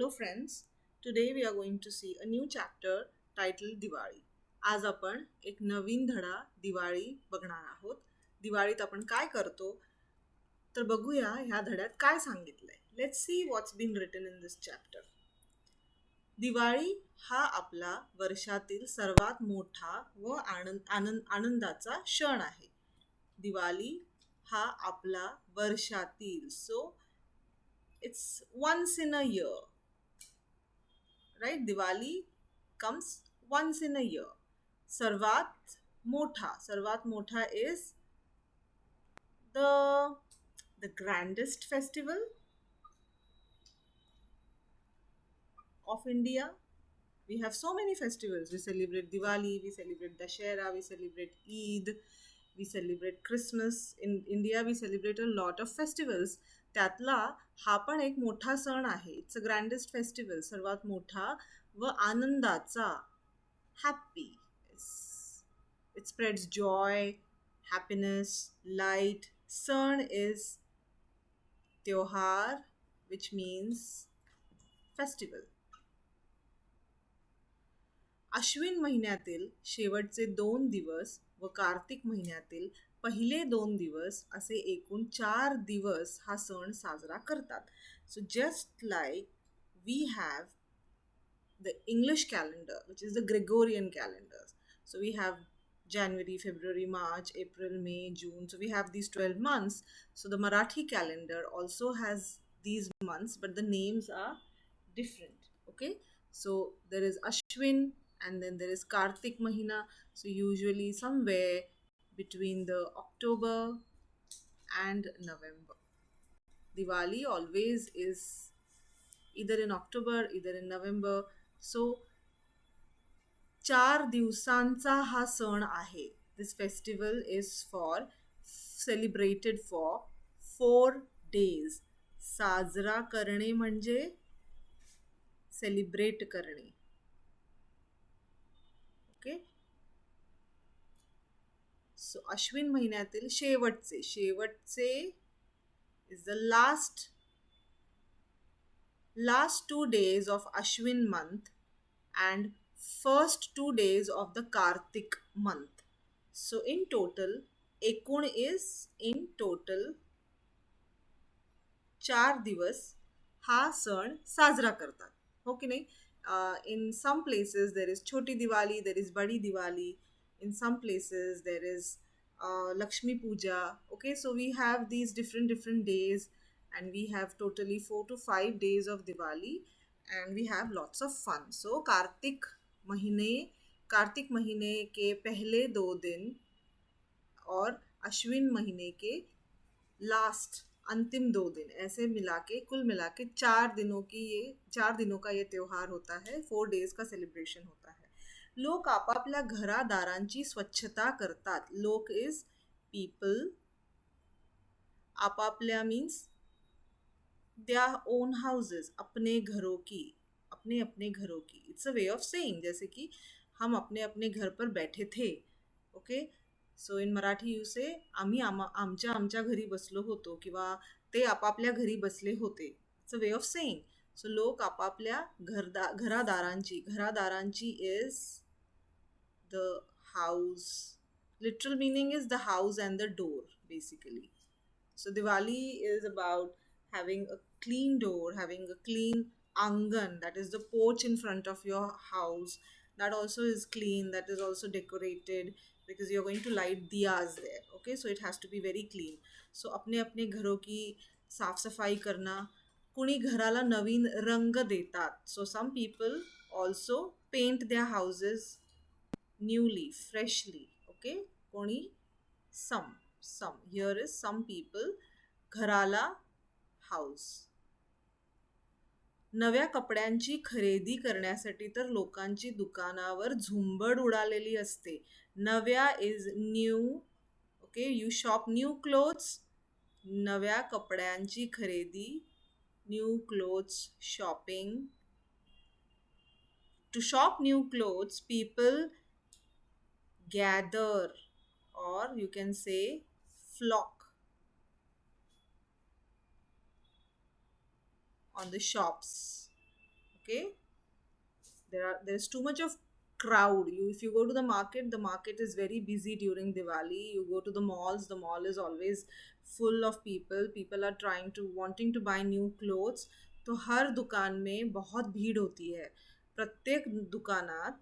Hello friends, today we are going to see a new chapter titled Diwali. आज आपण एक नवीन धडा दिवाळी बघणार आहोत. दिवाळीत आपण काय करतो तर बघूया ह्या धड्यात काय सांगितलंय. Let's see what's been written in this chapter. Diwali हा आपला वर्षातील सर्वात मोठा व आनंदाचा क्षण आहे. दिवाळी हा आपला वर्षातील it's once in a year, right? Diwali comes once in a year. सर्वात मोठा is the grandest festival of India. We have so many festivals. We celebrate Diwali, we celebrate Dashera, we celebrate Eid, we celebrate Christmas. In India we celebrate a lot of festivals. त्यातला हा पण एक मोठा सण आहे. It's a ग्रँडेस्ट festival, सर्वात मोठा व आनंदाचा. Happy, it spreads Joy, happiness, light. सण इज त्योहार, विच मीन्स फेस्टिवल. अश्विन महिन्यातील शेवटचे 2 दिवस व कार्तिक महिन्यातील पहिले 2 दिवस असे एकूण 4 दिवस हा सण साजरा करतात. So just like we have the English calendar, which is the Gregorian calendar. So we have January, February, March, April, May, June. So we have these 12 months. So the Marathi calendar also has these months, but the names are different. Okay. So there is Ashwin and then there is Kartik Mahina. So usually somewhere between the October and November. Diwali always is either in October, either in November. सो 4 दिवसांचा हा सण आहे. This festival is for celebrated for 4 days. साजरा करणे म्हणजे celebrate करणे. Okay. सो अश्विन महिन्यातील शेवटचे is the last 2 days of Ashwin month and first 2 days of the Kartik month. So in total, एकूण is in total 4 दिवस हा सण साजरा करतात. हो की नाही? In some places there is छोटी दिवाली, there is बड़ी Diwali. In some places there is Lakshmi Puja. Okay, so we have these different days. And we have totally 4 to 5 days of Diwali and we have lots of fun. So Kartik महीने के पहले 2 दिन और अश्विन महीने के last अंतिम 2 दिन, ऐसे कुल मिला के 4 दिनों का ये त्योहार होता है. 4 days का सेलिब्रेशन होता है. लोक आपापल्या घरादारांची स्वच्छता करतात. लोक इज पीपल. आपापल्या मीन्स their own houses, अपने अपने घरों की. It's a way of saying, जैसे कि हम अपने घर पर बैठे थे. Okay. So in Marathi you से आम्ही आमच्या घरी बसलो होतो किंवा ते आपापल्या घरी बसले होते. It's a way of saying. So लोक आपापल्या घरादारांची is the house. Literal meaning is the house and the door basically. So Diwali is about having a clean door, having a clean angan, that is the porch in front of your house. That also is clean, that is also decorated because you're going to light diyas there. Okay, so it has to be very clean. So अपने घरों की साफ सफाई करना. कुणी घराला नवीन रंग देतात. So some people also paint their houses newly, freshly. Okay, कोणी some here is some people. घराला हाऊस. नव्या कपड्यांची खरेदी करण्यासाठी तर लोकांची दुकानावर झुंबड उडालेली असते. नव्या is new. Okay, you shop new clothes. नव्या कपड्यांची खरेदी, new clothes shopping. To shop new clothes people gather, or you can say flock on the shops. Okay, there's too much of crowd. You If you go to the market is very busy during Diwali. You go to the malls, the mall is always full of people. People are trying to wanting to buy new clothes. तो हर दुकान में बहुत भीड़ होती है. प्रत्येक दुकानात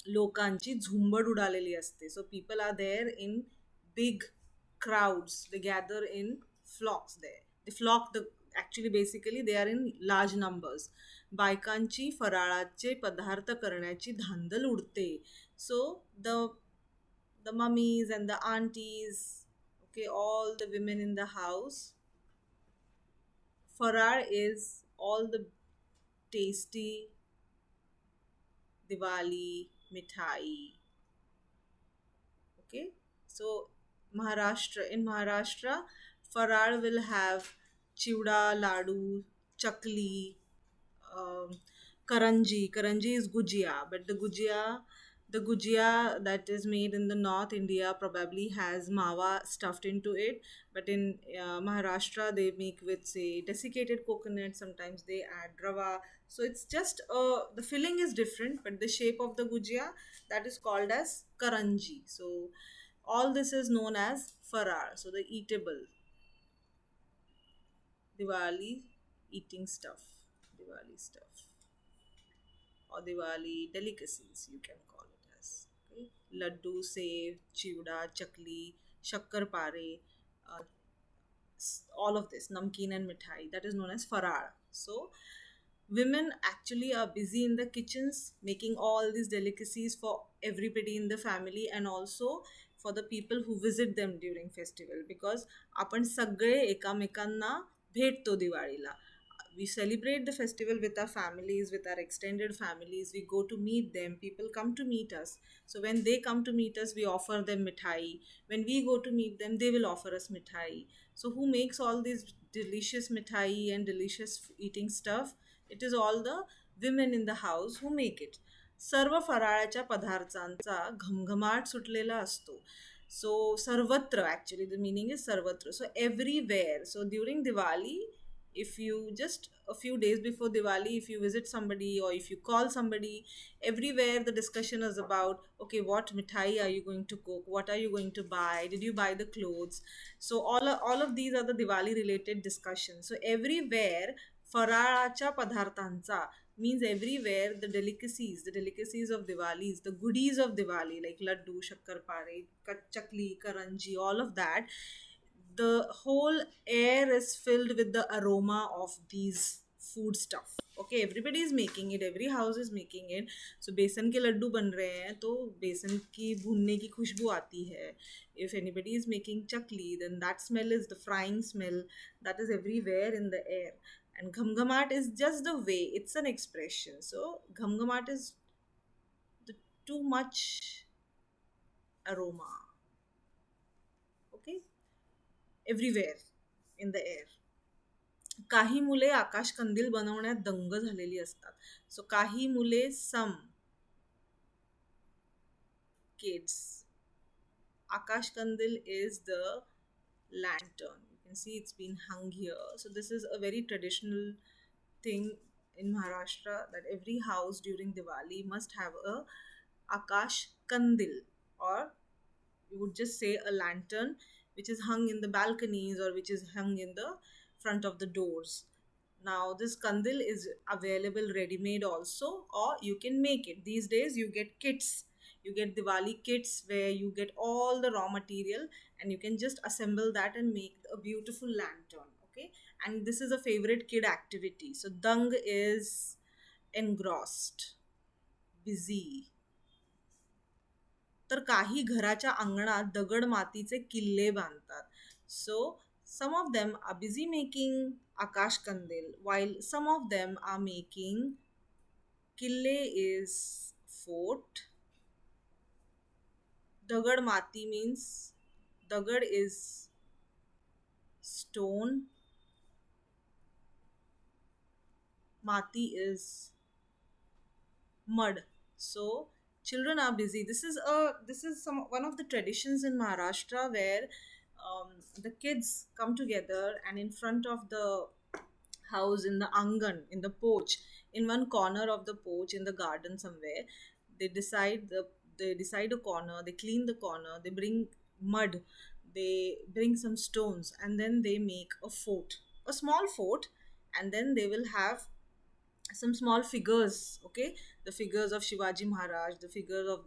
लोकांची झुंबड उडालेली असते. So people are there in big crowds. They gather in flocks there. They flock the Actually basically they are in large numbers. बायकांची फराळाचे पदार्थ करण्याची धांदल उडते. So the mummies and the aunties, okay, all the women in the house, farar is all the tasty Diwali mithai. Okay, so in Maharashtra, farar will have chiuda, ladu, chakli, um, karanji is gujia, but the gujia that is made in the North India probably has mawa stuffed into it, but in Maharashtra they make with, say, desiccated coconut. Sometimes they add rava. So it's just the filling is different, but the shape of the gujia, that is called as karanji. So all this is known as farar, so the eatable Diwali eating stuff, Diwali stuff, or Diwali delicacies, you can call it as. Okay? Laddu, sev, chiuda, chakli, shakkar pare, uh, all of this, namkeen and mithai, that is known as farar. So, women actually are busy in the kitchens making all these delicacies for everybody in the family, and also for the people who visit them during festival, because आपण सगळे एकामेकांना भेटतो दिवाळीला. We celebrate the festival with our families, with our extended families. We go to meet them. People come to meet us. So when they come to meet us, we offer them mithai. When we go to meet them, they will offer us mithai. So who makes all these delicious mithai and delicious eating stuff? It is all the women in the house who make it. सर्व फराळाच्या पदार्थांचा घमघमाट सुटलेला असतो. So sarvatra, actually the meaning is sarvatra. So everywhere. So during Diwali, if you just a few days before Diwali, if you visit somebody or if you call somebody, everywhere the discussion is about, okay, what mithai are you going to cook? What are you going to buy? Did you buy the clothes? So all of these are the Diwali related discussions. So everywhere फराळाच्या पदार्थांचा means everywhere the delicacies of Diwali, the goodies of Diwali like laddu, shakkarpare, chakli, karanji, all of that, the whole air is filled with the aroma of these food stuff. Okay, everybody is making it, every house is making it. So बेसन के लड्डू बन रहे हैं तो बेसन की भूनने की खुशबू आती है. If anybody is making chakli, then that smell is the frying smell that is everywhere in the air. And ghamghamat is just the way, it's an expression. So ghamghamat is the too much aroma. Okay, everywhere in the air. काही मुले आकाश कंदील बनवण्यात दंग झालेली असतात. सो काही मुले, सम kids, आकाश कंदील is the lantern. You can see it's been hung here. So this is a very traditional thing in Maharashtra, that every house during Diwali must have a Akash Kandil, or you would just say a lantern, which is hung in the balconies or which is hung in the front of the doors. Now, this kandil is available ready made also, or you can make it. These days, you get kits. You get Diwali kits where you get all the raw material and you can just assemble that and make a beautiful lantern. Okay, and this is a favorite kid activity. So, dung is engrossed, busy. तर काही घराच्या अंगणात दगड मातीचे किल्ले बांधतात. सो some of them are busy making Akash Kandil, while some of them are making Kille is fort. Dagad Mati means Dagad is stone. Mati is mud. So children are busy. This is some one of the traditions in Maharashtra where the kids come together and in front of the house in the angan, in the porch, in one corner of the porch in the garden somewhere. They decide they decide a corner, they clean the corner, they bring mud, they bring some stones, and then they make a fort, a small fort, and then they will have some small figures, okay, the figures of Shivaji Maharaj, the figure of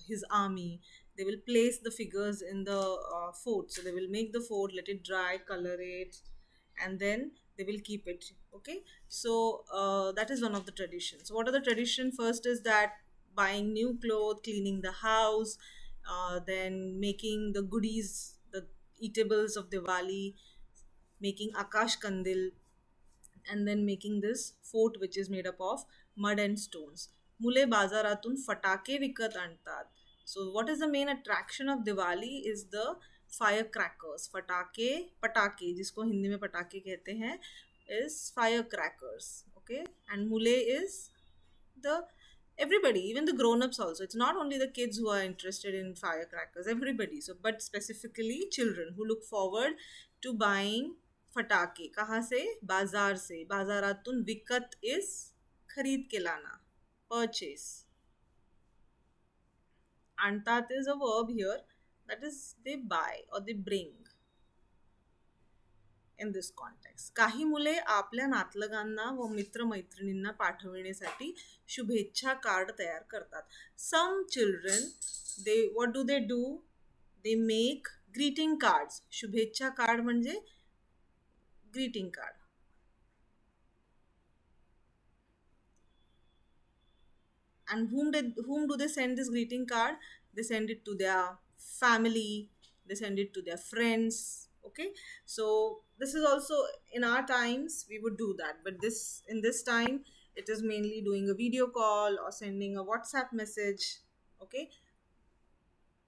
his army. They will place the figures in the fort. So they will make the fort, let it dry, color it, and then they will keep it, okay. So that is one of the traditions. What are the tradition? First is that buying new clothes, cleaning the house, then making the goodies, the eatables of Diwali, making Akash Kandil, and then making this fort which is made up of mud and stones. मुले बाजारातून फटाके विकत आणतात. So what is the main attraction of Diwali is the firecrackers. फटाके, पटाके जिसको हिंदी में पटाके कहते हैं is firecrackers. Okay, and mule is the everybody, even the grown-ups also. It's not only the kids who are interested in firecrackers, everybody. So but specifically children who look forward to buying फटाके. कहाँ से? बाजार से. बाजारातून विकत is खरीद के लाना, purchase. आणतात is a verb here, that is they buy or they bring. In this context, काही मुले आपल्या नातलगांना व मित्रमैत्रिणींना पाठविण्यासाठी शुभेच्छा कार्ड तयार करतात. Some children, they what do? They make greeting cards. शुभेच्छा कार्ड म्हणजे greeting card. And whom do they send this greeting card? They send it to their family, they send it to their friends, okay. So this is also, in our times we would do that, but this in this time it is mainly doing a video call or sending a WhatsApp message, okay.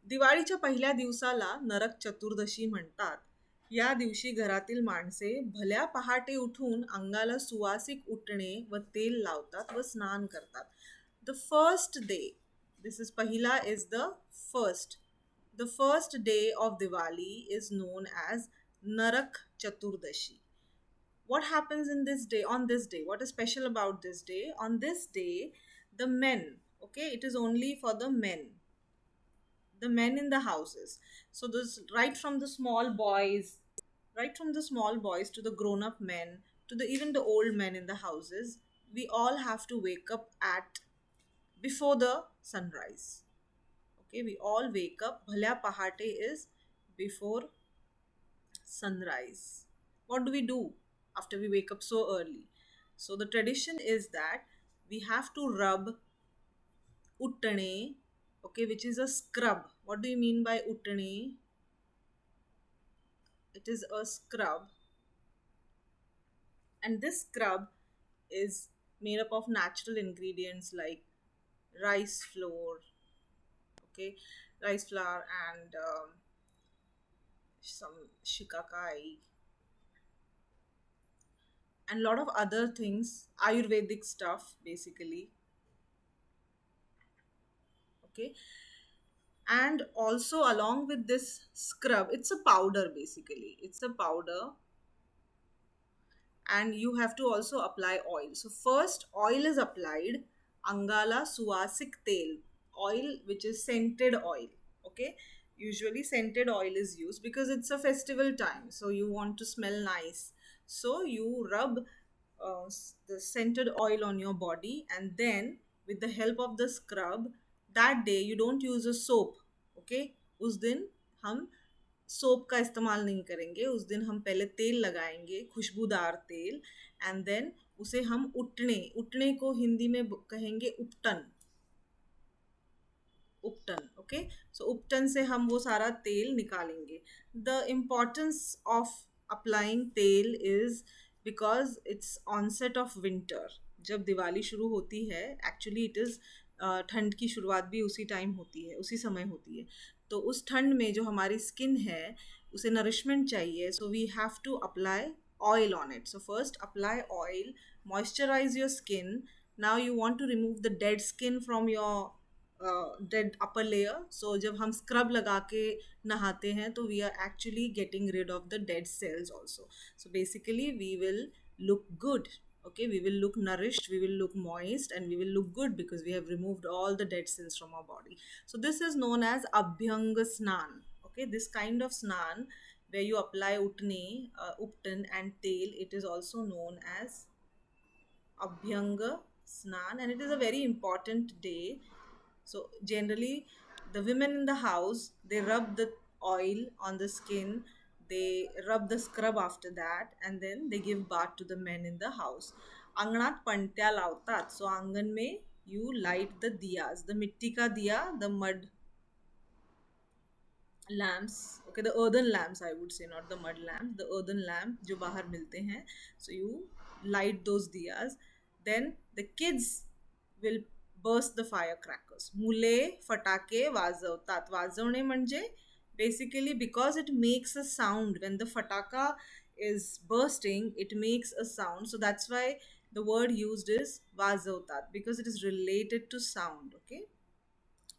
दिवाळीच्या पहिल्या दिवसाला नरक चतुर्दशी म्हणतात. या दिवशी घरातील माणसे भल्या पहाटे उठून अंगाला सुवासिक उटणे व तेल लावतात व स्नान करतात. The first day, this is Pahila is the first. The first day of Diwali is known as Narak Chaturdashi. What happens in this day? On this day, what is special about this day? On this day, the men, okay, it is only for the men in the houses. So this right from the small boys to the grown up men to the even the old men in the houses, we all have to wake up at before the sunrise. Okay, we all wake up. Bhalya pahate is before sunrise. What do we do after we wake up so early? So the tradition is that we have to rub uttane, okay, which is a scrub. What do you mean by uttane? It is a scrub, and this scrub is made up of natural ingredients like rice flour, okay, rice flour and some shikakai and a lot of other things, Ayurvedic stuff basically, okay. And also along with this scrub, it's a powder basically, it's a powder, and you have to also apply oil. So first oil is applied, angala suasik tel, oil which is scented oil, okay. Usually scented oil is used because it's a festival time, so you want to smell nice, so you rub the scented oil on your body, and then with the help of the scrub, that day you don't use a soap, okay. उस दिन हम soap का इस्तेमाल नहीं करेंगे. उस दिन हम पहले तेल लगाएंगे, खुशबूदार तेल, एंड देन उसे हम उटने को हिंदी में कहेंगे उपटन, ओके. सो उपटन से हम वो सारा तेल निकालेंगे. The importance of applying tel is because it's onset of winter. जब दिवाली शुरू होती है, एक्चुअली इट इज़ ठंड की शुरुआत भी उसी टाइम होती है, उसी समय होती है. तो उस ठंड में जो हमारी स्किन है उसे नरिशमेंट चाहिए, so we have to apply oil on it. So first apply oil, moisturise your skin. Now you want to remove the dead skin from your dead upper layer. So जब हम scrub लगा के नहाते हैं तो we are actually getting rid of the dead cells also. So basically we will look good. Okay, we will look nourished, we will look moist, and we will look good because we have removed all the dead cells from our body. So this is known as abhyanga snan. Okay, this kind of snan where you apply utne, uptan and tail, it is also known as Abhyanga Snan, and it is a very important day. So generally, the women in the house, they rub the oil on the skin, they rub the scrub after that, and then they give bath to the men in the house. अंगणात पणत्या लावतात. So आंगन में you light the diyas, the मिट्टी का दिया, the mud lamps, okay, the earthen lamps, I would say, not the mud lamps, the earthen lamp जो बाहर मिलते हैं. So you light those diyas. Then the kids will burst the firecrackers. मुले फटाके वाजवतात. वाजवणे म्हणजे basically because it makes a sound when the fataka is bursting, it makes a sound. So that's why the word used is वाजवतात, because it is related to sound. Okay,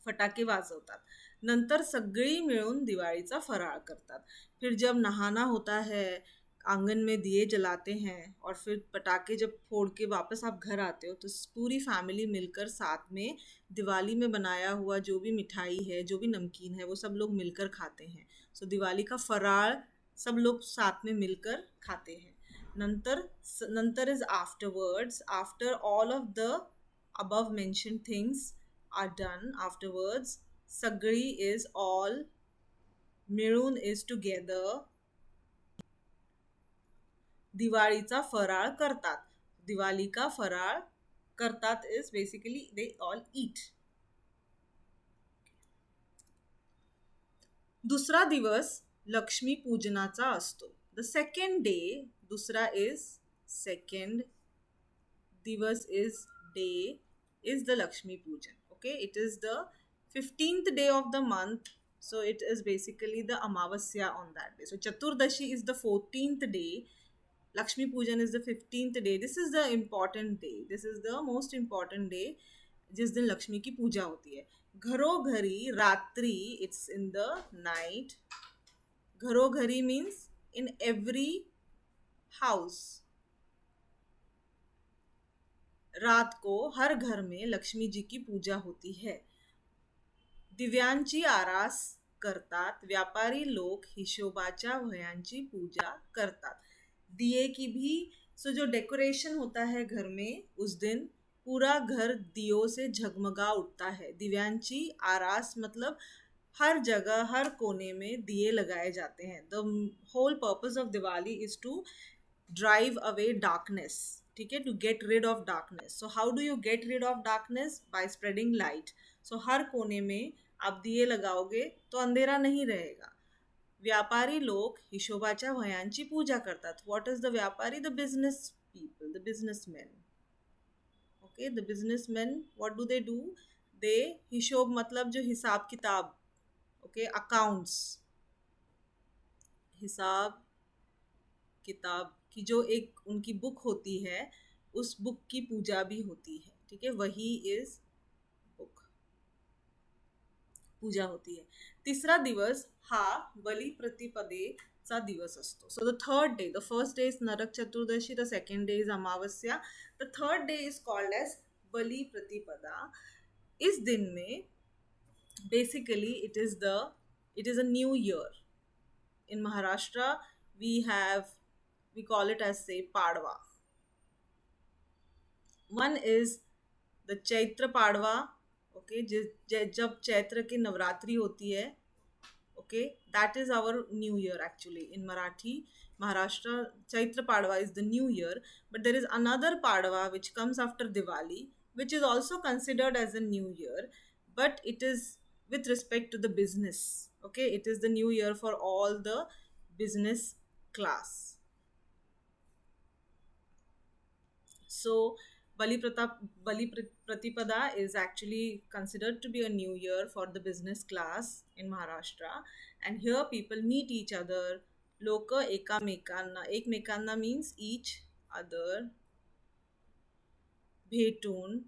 फटाके वाजवतात. नंतर सगळी मिळून दिवाळीचा फराळ करतात. फिर जब नहाना होता है, आंगन में दिए जलाते हैं, और फिर पटाखे जब फोड़ के वापस आप घर आते हो तो पूरी फैमिली मिलकर साथ में दिवाली में बनाया हुआ जो भी मिठाई है, जो भी नमकीन है, वो सब लोग मिलकर खाते हैं. सो दिवाली का फराळ सब लोग साथ में मिलकर खाते हैं. नंतर नंतर is afterwards. After all of the above mentioned things are done, afterwards Sagri is all, मिळून is together, दिवाळीचा फराळ करतात. दिवाली का फराळ करतात is basically they all eat. दुसरा दिवस लक्ष्मी पूजनाचा असतो. The second day, दुसरा is second, दिवस is day, is the Lakshmi Pujan. Okay, it is the 15th day of the month. So it is basically the Amavasya on that day. So Chaturdashi is the 14th day. Lakshmi Pujan is the 15th day. This is the important day. This is the most important day जिस दिन लक्ष्मी की पूजा होती है. घरोघरी रात्रि, it's in the night. घरोघरी means in every house. रात को हर घर में लक्ष्मी जी की पूजा होती है. दिव्यांची आरास करतात. व्यापारी लोक हिशोबाच्या वह्यांची पूजा करतात. दिए की भी, सो जो डेकोरेशन होता है घर में उस दिन पूरा घर दियों से झगमगा उठता है. दिव्यांची आरास मतलब हर जगह हर कोने में दिए लगाए जाते हैं. The whole purpose of Diwali is to drive away darkness. ठीक है, to get rid of darkness. So how do you get rid of darkness? By spreading light. So हर कोने में आप दिए लगाओगे तो अंधेरा नहीं रहेगा. व्यापारी लोक हिशोबाच्या वह्यांची पूजा करतात. व्हॉट इज द व्यापारी? The business people, the businessman. Okay, the businessman what do they do? They, हिशोब मतलब जो हिसाब किताब, ओके, अकाउंट्स, हिसाब किताब की जो एक उनकी बुक होती है, उस बुक की पूजा भी होती है. ठीक है, वही इज बुक, पूजा होती है. तिसरा दिवस हा बलिप्रतिपदेचा दिवस असतो. So the third day, the first day is Narak Chaturdashi, the second day is Amavasya, the third day is called as Bali Pratipada. इस दिन में basically it is a new year. In Maharashtra, we call it as, say, Padwa. One is the Chaitra Padwa. Okay, जब चैत्र की नवरात्रि होती है, okay, that is our new year actually. In Marathi, Maharashtra, Chaitra Padwa is the new year. But there is another Padwa which comes after Diwali, which is also considered as a new year, but it is with respect to the business. Okay, it is the new year for all the business class. So Bali Pratipada is actually considered to be a new year for the business class in Maharashtra, and here people meet each other. Loka ekamekanna, ekmekanna means each other, भेटून,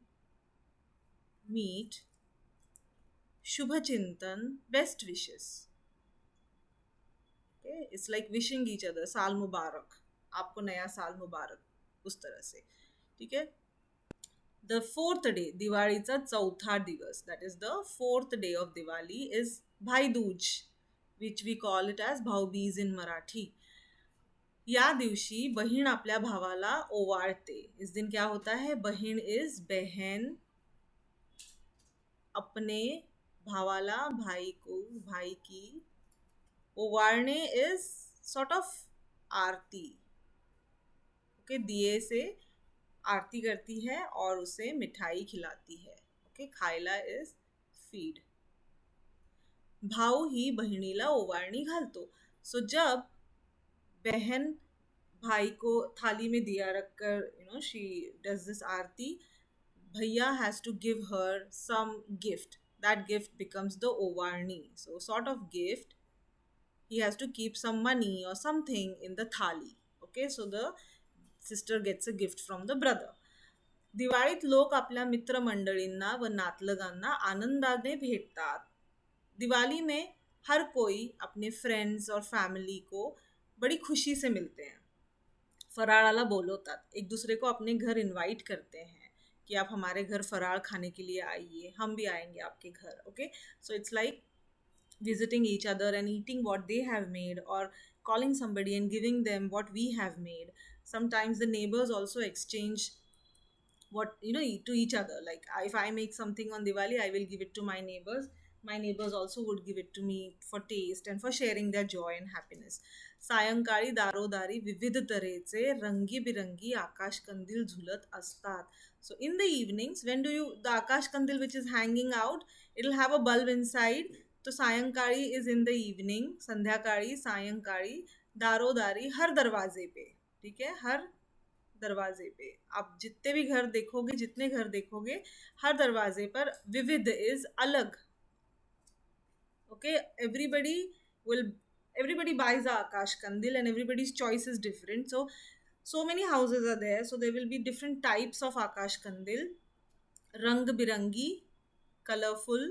meet, Shubhachintan, best wishes. Okay, it's like wishing each other, Saal Mubarak, आपको नया साल मुबारक. उस तरह से, ठीक है. The fourth day, दिवाळीचा चौथा दिवस, that is the fourth day of Diwali, is Bhai Dooj, which we call it as Bhaubeej in Marathi. या दिवशी बहीण आपल्या भावाला ओवाळते. इस दिन क्या होता है, बहीण इज बहन अपने भावाला, भाई को, भाई की, ओवाळणे is sort of aarti. Okay, दिए से आरती करती है और उसे मिठाई खिलाती है. ओके, खायला इज फीड. भाऊ ही बहिणीला ओवाळणी घालतो. सो जब बहन भाई को थाली में दिया रखकर, शी डज दिस आरती, भैया has to give her some gift. That gift becomes the ओवारणी. So sort of gift, he has to keep some money or something in the thali. Okay, so the sister gets a gift from the brother. दिवाळीत लोक आपल्या मित्रमंडळींना व नातलगांना आनंदाने भेटतात. दिवाली में हर कोई अपने फ्रेंड्स और फैमिली को बड़ी खुशी से मिलते हैं. फराळाला बोलवतात, एक दूसरे को अपने घर इनवाइट करते हैं कि आप हमारे घर फराळ खाने के लिए आइए, हम भी आएंगे आपके घर. Okay, so it's like visiting each other and eating what they have made, or calling somebody and giving them what we have made. Sometimes the neighbors also exchange what, to each other. Like, if I make something on Diwali, I will give it to my neighbors. My neighbors also would give it to me for taste and for sharing their joy and happiness. सायंकाळी दारोदारी विविध तऱ्हेचे रंगीबिरंगी आकाश कंदील झुलत असतात. So in the evenings, when do you, the आकाश कंदील which is hanging out, it will have a bulb inside. तो सायंकाळी इज इन द इवनिंग, संध्याकाळी, सायंकाळी, दारोदारी, हर दरवाजे पे. ठीक है, हर दरवाजे पे आप जितने भी घर देखोगे, जितने घर देखोगे, हर दरवाजे पर विविध इज अलग. ओके, everybody buys a आकाश कंदील and everybody's choice is different. So many houses are there, so there will be different types of आकाश कंदील. रंग बिरंगी, colorful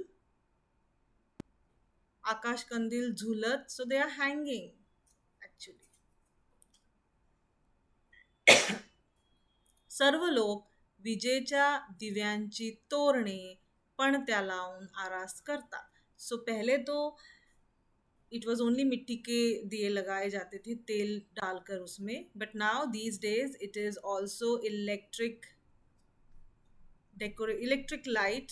आकाश कंदील झुलत, so they are hanging actually. सर्व लोक विजेच्या दिव्यांची तोरणे पणत्या लावून आरास करतात. सो पहले तो इट वॉज ओनली मिट्टी के दिए लगाए जाते थे तेल डालकर उसमें, but now these days it is also electric light.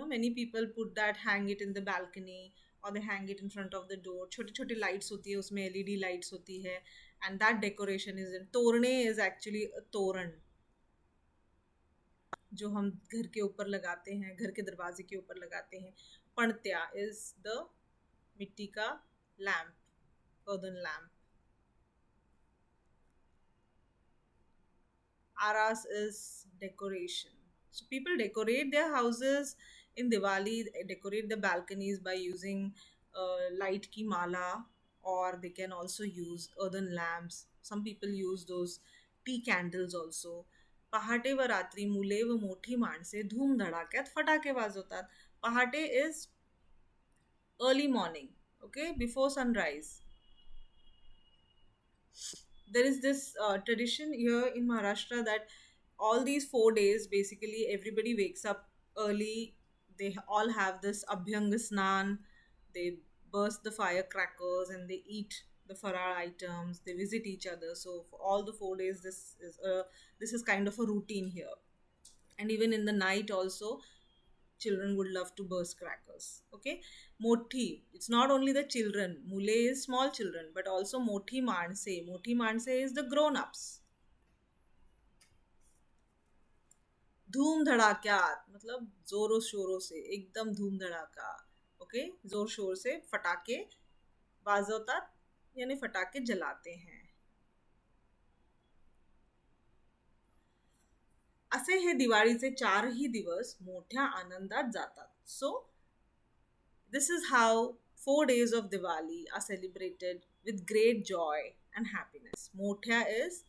Many people put that, hang it in the balcony, or they hang it in front of the door. छोटी छोटी lights होती है उसमें, LED lights होती है, and that decoration is in. Torane is actually a तोरण जो हम घर के ऊपर लगाते हैं, घर के दरवाजे के ऊपर लगाते हैं. पणत्या is the मिट्टी का lamp, earthen lamp. Aras is decoration. So people decorate their houses in Diwali, decorate the balconies by using light ki mala, or they can also use earthen lamps. Some people use those tea candles also. पहाटे व रात्री मुले व मोठी माणसे धूमधडाक्यात फटाके वाजवतात. पहाटे is early morning, okay, before sunrise. There is this tradition here in Maharashtra that all these 4 days, basically everybody wakes up early. They all have this abhyang snan. They burst the firecrackers and they eat the farar items. They visit each other. So for all the 4 days, this is kind of a routine here. And even in the night also, children would love to burst crackers. Okay, mothi, it's not only the children, mule is small children, but also mothi manse is the grown ups. धूम धड़ाक्यात मतलब जोरों शोरों से, एकदम धूम धड़ाका. Okay, जोर शोर से फटाके वाजवतात, यानी फटाके जलाते हैं. असे हे दिवाळीचे 4ही दिवस मोठ्या आनंदात जातात. So this is how 4 days of Diwali are celebrated with great joy and happiness. मोठ्या is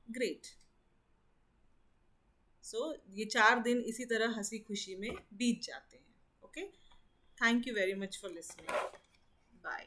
great. सो ये 4 दिन इसी तरह हंसी खुशी में बीत जाते हैं. Okay, thank you very much for listening. Bye.